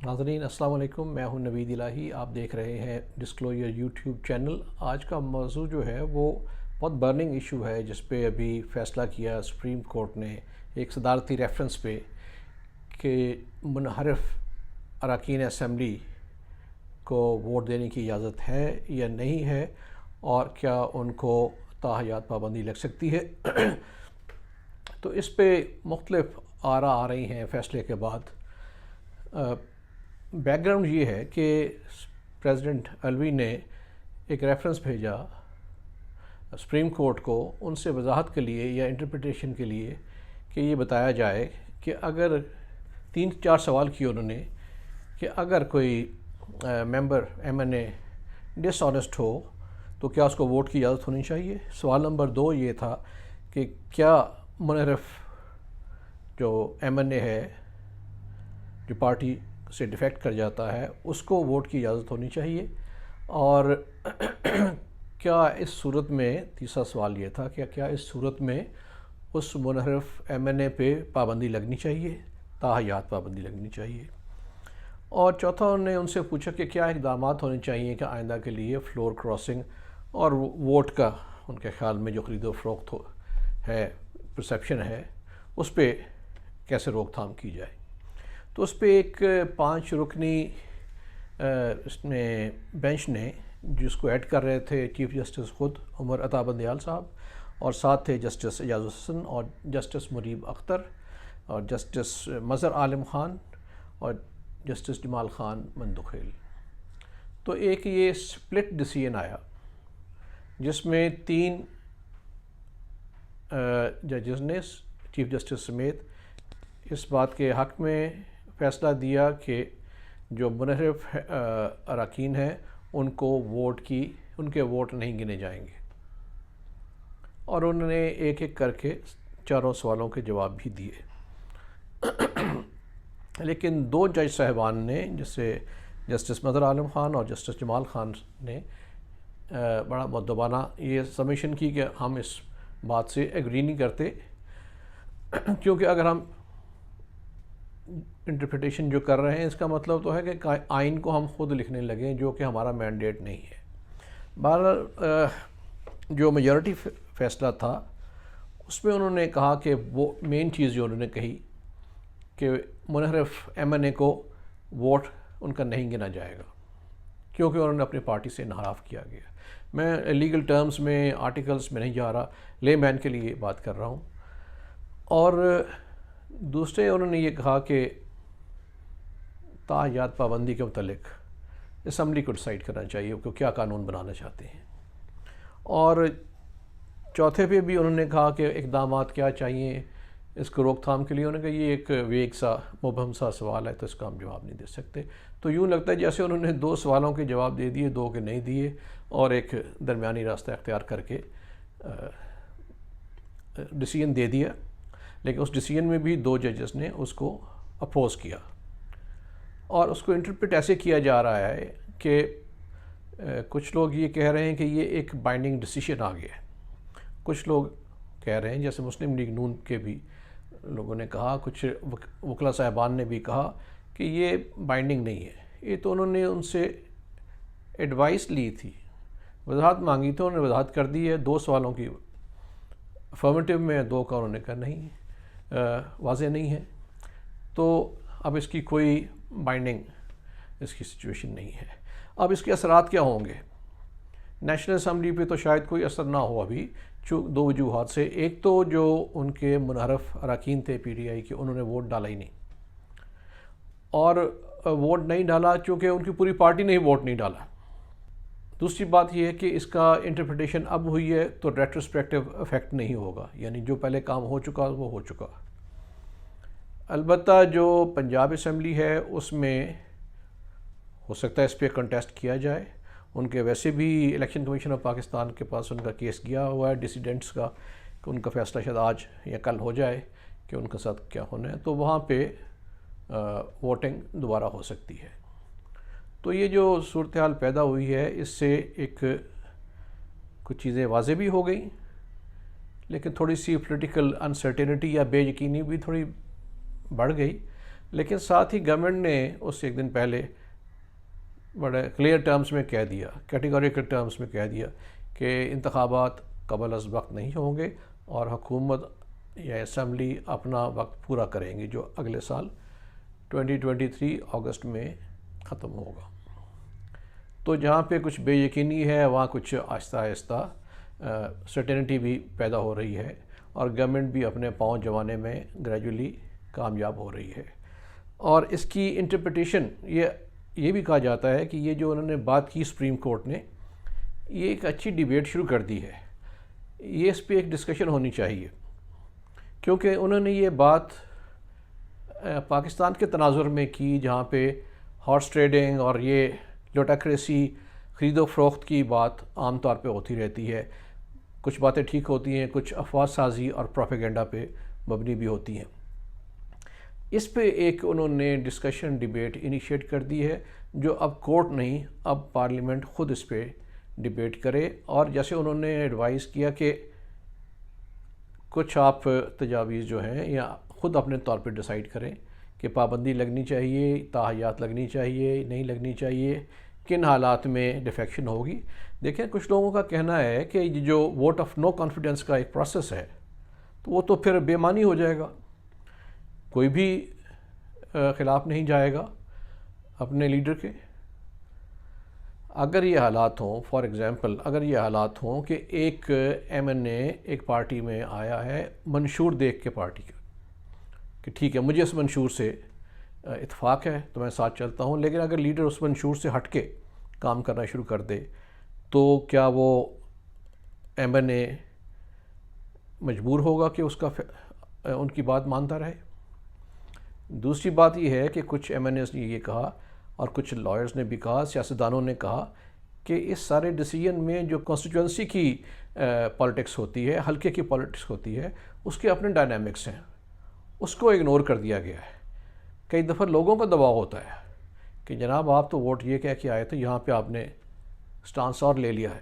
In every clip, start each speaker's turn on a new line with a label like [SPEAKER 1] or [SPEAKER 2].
[SPEAKER 1] ناظرین السلام علیکم، میں ہوں نوید الہی، آپ دیکھ رہے ہیں ڈسکلوجر یوٹیوب چینل۔ آج کا موضوع جو ہے وہ بہت برننگ ایشو ہے، جس پہ ابھی فیصلہ کیا سپریم کورٹ نے ایک صدارتی ریفرنس پہ کہ منحرف اراکین اسمبلی کو ووٹ دینے کی اجازت ہے یا نہیں ہے، اور کیا ان کو تاحیات پابندی لگ سکتی ہے۔ تو اس پہ مختلف آراء آ رہی ہیں فیصلے کے بعد۔ بیک گراؤنڈ یہ ہے کہ پریزیڈنٹ الوی نے ایک ریفرنس بھیجا سپریم کورٹ کو ان سے وضاحت کے لیے یا انٹرپریٹیشن کے لیے کہ یہ بتایا جائے کہ اگر 3-4 سوال کیے انہوں نے کہ اگر کوئی ممبر MNA ڈس آنیسٹ ہو تو کیا اس کو ووٹ کی اجازت ہونی چاہیے۔ سوال نمبر 2 یہ تھا کہ کیا منحرف جو MNA ہے، جو پارٹی سے ڈیفیکٹ کر جاتا ہے، اس کو ووٹ کی اجازت ہونی چاہیے، اور کیا اس صورت میں تیسرا سوال یہ تھا کہ کیا اس صورت میں اس منحرف MNA پہ پابندی لگنی چاہیے، تاحیات پابندی لگنی چاہیے۔ اور چوتھا انہوں نے ان سے پوچھا کہ کیا اقدامات ہونے چاہیے کہ آئندہ کے لیے فلور کراسنگ اور ووٹ کا ان کے خیال میں جو خرید و فروخت ہے، پرسیپشن ہے، اس پہ کیسے روک تھام کی جائے۔ تو اس پہ ایک 5 رکنی اس میں بینچ نے، جس کو ایڈ کر رہے تھے چیف جسٹس خود عمر عطا بندیال صاحب، اور ساتھ تھے جسٹس اعجاز الحسن اور جسٹس منیب اختر اور جسٹس مظہر عالم خان اور جسٹس جمال خان مندوخیل۔ تو ایک یہ سپلٹ ڈیسیژن آیا جس میں 3 ججز نے چیف جسٹس سمیت اس بات کے حق میں فیصلہ دیا کہ جو منحرف اراکین ہیں ان کو ان کے ووٹ نہیں گنے جائیں گے، اور انہوں نے ایک ایک کر کے 4 سوالوں کے جواب بھی دیے۔ لیکن 2 جج صاحبان نے، جیسے جسٹس مظہر عالم خان اور جسٹس جمال خان نے، بڑا مؤدبانہ یہ سبمیشن کی کہ ہم اس بات سے ایگری نہیں کرتے، کیونکہ اگر ہم انٹرپریٹیشن جو کر رہے ہیں اس کا مطلب تو ہے کہ آئین کو ہم خود لکھنے لگیں، جو کہ ہمارا مینڈیٹ نہیں ہے۔ بہرحال جو میجورٹی فیصلہ تھا اس میں انہوں نے کہا کہ وہ مین چیز جو انہوں نے کہی کہ منحرف MNA کو ووٹ ان کا نہیں گنا جائے گا، کیونکہ انہوں نے اپنی پارٹی سے انحراف کیا گیا۔ میں لیگل ٹرمز میں، آرٹیکلز میں نہیں جا رہا، لے مین کے لیے بات کر رہا ہوں۔ اور دوسرے انہوں نے یہ کہا کہ تاحیات پابندی کے متعلق اسمبلی کو ڈیسائیڈ کرنا چاہیے کہ کیا قانون بنانا چاہتے ہیں۔ اور چوتھے پہ بھی انہوں نے کہا کہ اقدامات کیا چاہیے اس کو روک تھام کے لیے۔ انہوں نے کہا یہ ایک ویگ سا، مبہم سا سوال ہے، تو اس کا ہم جواب نہیں دے سکتے۔ تو یوں لگتا ہے جیسے انہوں نے 2 سوالوں کے جواب دے دیے، 2 کے نہیں دیے، اور ایک درمیانی راستہ اختیار کر کے ڈیسیژن دے دیا۔ لیکن اس ڈیسیژن میں بھی 2 ججز نے اس کو اپوز کیا، اور اس کو انٹرپریٹ ایسے کیا جا رہا ہے کہ کچھ لوگ یہ کہہ رہے ہیں کہ یہ ایک بائنڈنگ ڈیسیژن آ گیا ہے، کچھ لوگ کہہ رہے ہیں، جیسے مسلم لیگ نون کے بھی لوگوں نے کہا، کچھ وکلاء صاحبان نے بھی کہا کہ یہ بائنڈنگ نہیں ہے۔ یہ تو انہوں نے ان سے ایڈوائس لی تھی، وضاحت مانگی تو انہوں نے وضاحت کر دی ہے۔ 2 سوالوں کی افرمیٹیو میں، 2 کا انہوں نے کہا نہیں، واضح نہیں ہے، تو اب اس کی کوئی بائنڈنگ اس کی سچویشن نہیں ہے۔ اب اس کے اثرات کیا ہوں گے؟ نیشنل اسمبلی پہ تو شاید کوئی اثر نہ ہو ابھی، 2 وجوہات سے۔ ایک تو جو ان کے منحرف اراکین تھے PTI کے، انہوں نے ووٹ ڈالا ہی نہیں، اور ووٹ نہیں ڈالا چونکہ ان کی پوری پارٹی نے ہی ووٹ نہیں ڈالا۔ دوسری بات یہ ہے کہ اس کا انٹرپریٹیشن اب ہوئی ہے تو ریٹروسپیکٹیو افیکٹ نہیں ہوگا، یعنی جو پہلے کام ہو چکا وہ ہو چکا۔ البتہ جو پنجاب اسمبلی ہے اس میں ہو سکتا ہے اس پہ کنٹیسٹ کیا جائے۔ ان کے ویسے بھی الیکشن کمیشن آف پاکستان کے پاس ان کا کیس گیا ہوا ہے ڈیسیڈنٹس کا، کہ ان کا فیصلہ شاید آج یا کل ہو جائے کہ ان کے ساتھ کیا ہونا ہے، تو وہاں پہ ووٹنگ دوبارہ ہو سکتی ہے۔ تو یہ جو صورتحال پیدا ہوئی ہے، اس سے کچھ چیزیں واضح بھی ہو گئیں، لیکن تھوڑی سی پولیٹیکل انسرٹینٹی یا بے یقینی بھی تھوڑی بڑھ گئی۔ لیکن ساتھ ہی گورنمنٹ نے اس سے ایک دن پہلے بڑے کلیئر ٹرمز میں کہہ دیا، کیٹیگوریکل ٹرمز میں کہہ دیا کہ انتخابات قبل از وقت نہیں ہوں گے اور حکومت یا اسمبلی اپنا وقت پورا کریں گی جو اگلے سال 2023 اگست میں ختم ہوگا۔ تو جہاں پہ کچھ بے یقینی ہے وہاں کچھ آہستہ آہستہ سرٹینٹی بھی پیدا ہو رہی ہے اور گورنمنٹ بھی اپنے پاؤں جمانے میں گریجولی کامیاب ہو رہی ہے۔ اور اس کی انٹرپریٹیشن یہ بھی کہا جاتا ہے کہ یہ جو انہوں نے بات کی سپریم کورٹ نے، یہ ایک اچھی ڈیبیٹ شروع کر دی ہے، یہ اس پہ ایک ڈسکشن ہونی چاہیے، کیونکہ انہوں نے یہ بات پاکستان کے تناظر میں کی جہاں پہ ہارس ٹریڈنگ اور یہ لوٹاکریسی، خرید و فروخت کی بات عام طور پہ ہوتی رہتی ہے، کچھ باتیں ٹھیک ہوتی ہیں، کچھ افواہ سازی اور پروپیگنڈا پہ مبنی بھی ہوتی ہیں۔ اس پہ ایک انہوں نے ڈسکشن ڈیبیٹ انیشیٹ کر دی ہے جو اب کورٹ نہیں، اب پارلیمنٹ خود اس پہ ڈیبیٹ کرے، اور جیسے انہوں نے ایڈوائز کیا کہ کچھ آپ تجاویز جو ہیں یا خود اپنے طور پہ ڈیسائیڈ کریں کہ پابندی لگنی چاہیے، تاحیات لگنی چاہیے، نہیں لگنی چاہیے، کن حالات میں ڈیفیکشن ہوگی۔ دیکھیں کچھ لوگوں کا کہنا ہے کہ جو ووٹ آف نو کانفیڈنس کا ایک پروسیس ہے تو وہ تو پھر بے معنی ہو جائے گا، کوئی بھی خلاف نہیں جائے گا اپنے لیڈر کے۔ اگر یہ حالات ہوں، فار ایگزامپل اگر یہ حالات ہوں کہ ایک ایم این اے ایک پارٹی میں آیا ہے منشور دیکھ کے پارٹی کا کہ ٹھیک ہے مجھے اس منشور سے اتفاق ہے تو میں ساتھ چلتا ہوں، لیکن اگر لیڈر اس منشور سے ہٹ کے کام کرنا شروع کر دے تو کیا وہ ایم این اے مجبور ہوگا کہ اس کا ان کی بات مانتا رہے؟ دوسری بات یہ ہے کہ کچھ ایم این ایز نے یہ کہا اور کچھ لائرز نے بھی کہا، سیاستدانوں نے کہا کہ اس سارے ڈیسیجن میں جو کانسٹیٹوئنسی کی پالیٹکس ہوتی ہے، حلقے کی پالیٹکس ہوتی ہے، اس کے اپنے ڈائنامکس ہیں، اس کو اگنور کر دیا گیا ہے۔ کئی دفعہ لوگوں کا دباؤ ہوتا ہے کہ جناب آپ تو ووٹ یہ کہہ کے آئے تھے، یہاں پہ آپ نے سٹانس اور لے لیا ہے،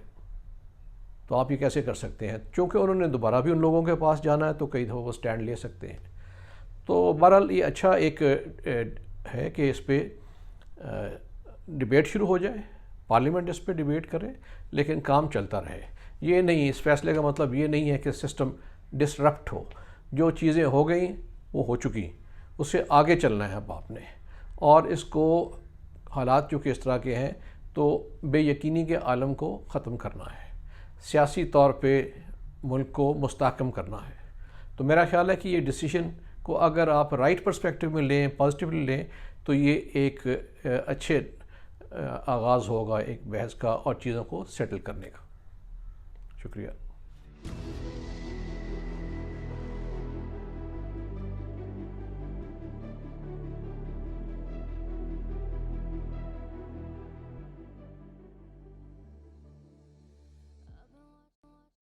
[SPEAKER 1] تو آپ یہ کیسے کر سکتے ہیں؟ چونکہ انہوں نے دوبارہ بھی ان لوگوں کے پاس جانا ہے تو کئی دفعہ وہ سٹینڈ لے سکتے ہیں۔ تو بہرحال یہ اچھا ایک ہے کہ اس پہ ڈیبیٹ شروع ہو جائے، پارلیمنٹ اس پہ ڈیبیٹ کرے، لیکن کام چلتا رہے۔ یہ نہیں، اس فیصلے کا مطلب یہ نہیں ہے کہ سسٹم ڈسرپٹ ہو، جو چیزیں ہو گئیں وہ ہو چکی، اس سے آگے چلنا ہے اب آپ نے، اور اس کو حالات چونکہ اس طرح کے ہیں تو بے یقینی کے عالم کو ختم کرنا ہے، سیاسی طور پہ ملک کو مستحکم کرنا ہے۔ تو میرا خیال ہے کہ یہ ڈیسیشن کو اگر آپ رائٹ پرسپیکٹو میں لیں، پازیٹیولی لیں، تو یہ ایک اچھے آغاز ہوگا ایک بحث کا اور چیزوں کو سیٹل کرنے کا۔ شکریہ۔